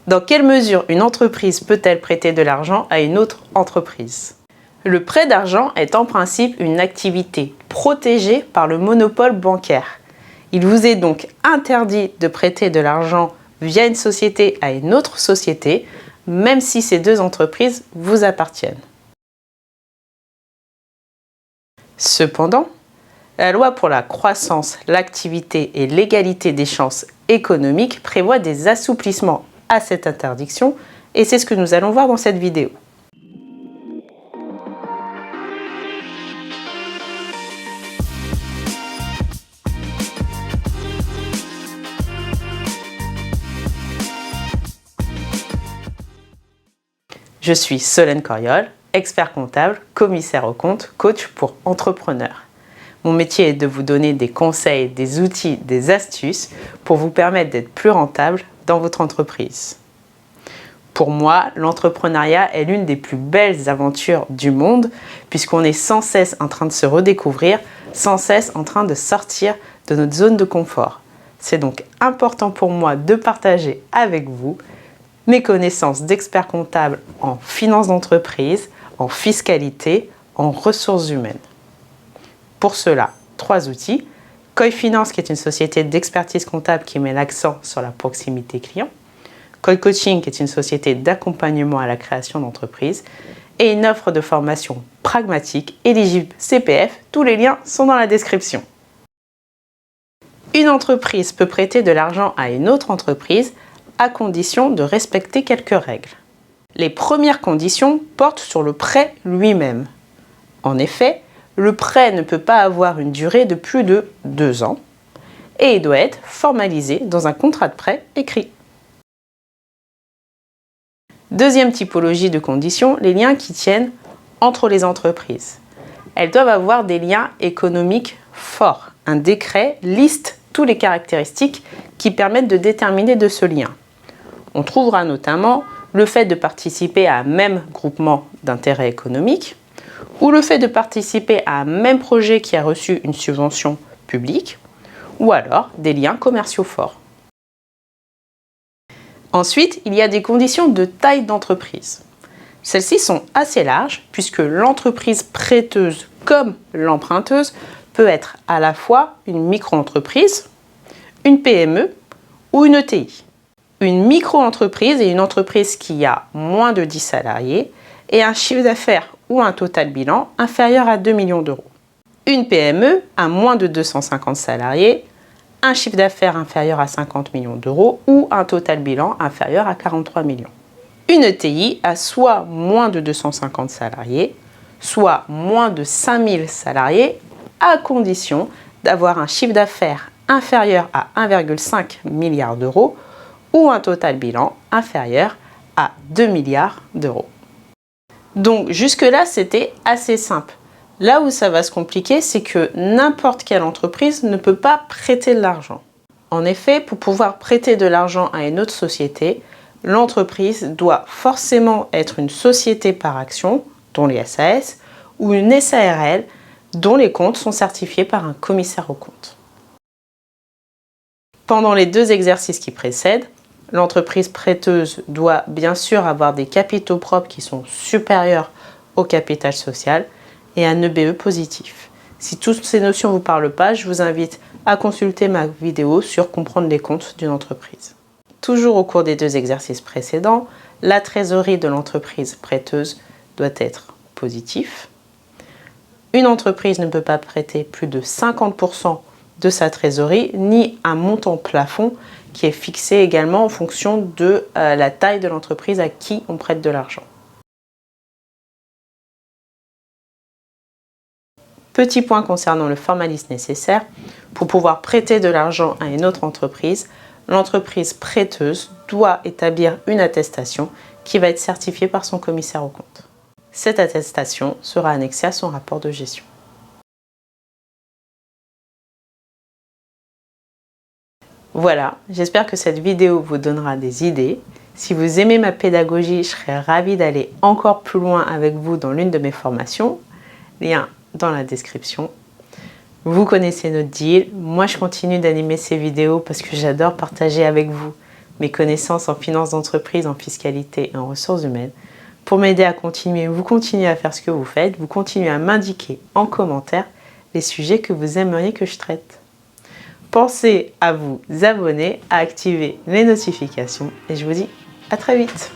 Dans quelle mesure une entreprise peut-elle prêter de l'argent à une autre entreprise? Le prêt d'argent est en principe une activité protégée par le monopole bancaire. Il vous est donc interdit de prêter de l'argent via une société à une autre société, même si ces deux entreprises vous appartiennent. Cependant, la loi pour la croissance, l'activité et l'égalité des chances économiques prévoit des assouplissements à cette interdiction et c'est ce que nous allons voir dans cette vidéo. Je suis Solène Coriol, expert comptable, commissaire aux comptes, coach pour entrepreneurs. Mon métier est de vous donner des conseils, des outils, des astuces pour vous permettre d'être plus rentable dans votre entreprise. Pour moi, l'entrepreneuriat est l'une des plus belles aventures du monde puisqu'on est sans cesse en train de se redécouvrir, sans cesse en train de sortir de notre zone de confort. C'est donc important pour moi de partager avec vous mes connaissances d'expert comptable en finance d'entreprise, en fiscalité, en ressources humaines. Pour cela, 3 outils. Koi Finance, qui est une société d'expertise comptable qui met l'accent sur la proximité client. Koi Coaching, qui est une société d'accompagnement à la création d'entreprises. Et une offre de formation pragmatique, éligible CPF. Tous les liens sont dans la description. Une entreprise peut prêter de l'argent à une autre entreprise à condition de respecter quelques règles. Les premières conditions portent sur le prêt lui-même. En effet, le prêt ne peut pas avoir une durée de plus de 2 ans et il doit être formalisé dans un contrat de prêt écrit. Deuxième typologie de conditions, les liens qui tiennent entre les entreprises. Elles doivent avoir des liens économiques forts. Un décret liste toutes les caractéristiques qui permettent de déterminer de ce lien. On trouvera notamment le fait de participer à un même groupement d'intérêt économique ou le fait de participer à un même projet qui a reçu une subvention publique ou alors des liens commerciaux forts. Ensuite, il y a des conditions de taille d'entreprise. Celles-ci sont assez larges puisque l'entreprise prêteuse comme l'emprunteuse peut être à la fois une micro-entreprise, une PME ou une ETI. Une micro-entreprise est une entreprise qui a moins de 10 salariés et un chiffre d'affaires ou un total bilan inférieur à 2 millions d'euros. Une PME a moins de 250 salariés, un chiffre d'affaires inférieur à 50 millions d'euros ou un total bilan inférieur à 43 millions. Une ETI a soit moins de 250 salariés, soit moins de 5000 salariés, à condition d'avoir un chiffre d'affaires inférieur à 1,5 milliard d'euros ou un total bilan inférieur à 2 milliards d'euros. Donc jusque-là, c'était assez simple. Là où ça va se compliquer, c'est que n'importe quelle entreprise ne peut pas prêter de l'argent. En effet, pour pouvoir prêter de l'argent à une autre société, l'entreprise doit forcément être une société par action, dont les SAS, ou une SARL, dont les comptes sont certifiés par un commissaire aux comptes. Pendant les 2 exercices qui précèdent, l'entreprise prêteuse doit bien sûr avoir des capitaux propres qui sont supérieurs au capital social et un EBE positif. Si toutes ces notions ne vous parlent pas, je vous invite à consulter ma vidéo sur comprendre les comptes d'une entreprise. Toujours au cours des 2 exercices précédents, la trésorerie de l'entreprise prêteuse doit être positive. Une entreprise ne peut pas prêter plus de 50% de sa trésorerie, ni un montant plafond qui est fixé également en fonction de la taille de l'entreprise à qui on prête de l'argent. Petit point concernant le formalisme nécessaire, pour pouvoir prêter de l'argent à une autre entreprise, l'entreprise prêteuse doit établir une attestation qui va être certifiée par son commissaire aux comptes. Cette attestation sera annexée à son rapport de gestion. Voilà, j'espère que cette vidéo vous donnera des idées. Si vous aimez ma pédagogie, je serais ravie d'aller encore plus loin avec vous dans l'une de mes formations. Lien dans la description. Vous connaissez notre deal. Moi, je continue d'animer ces vidéos parce que j'adore partager avec vous mes connaissances en finance d'entreprise, en fiscalité et en ressources humaines pour m'aider à continuer. Vous continuez à faire ce que vous faites, vous continuez à m'indiquer en commentaire les sujets que vous aimeriez que je traite. Pensez à vous abonner, à activer les notifications et je vous dis à très vite.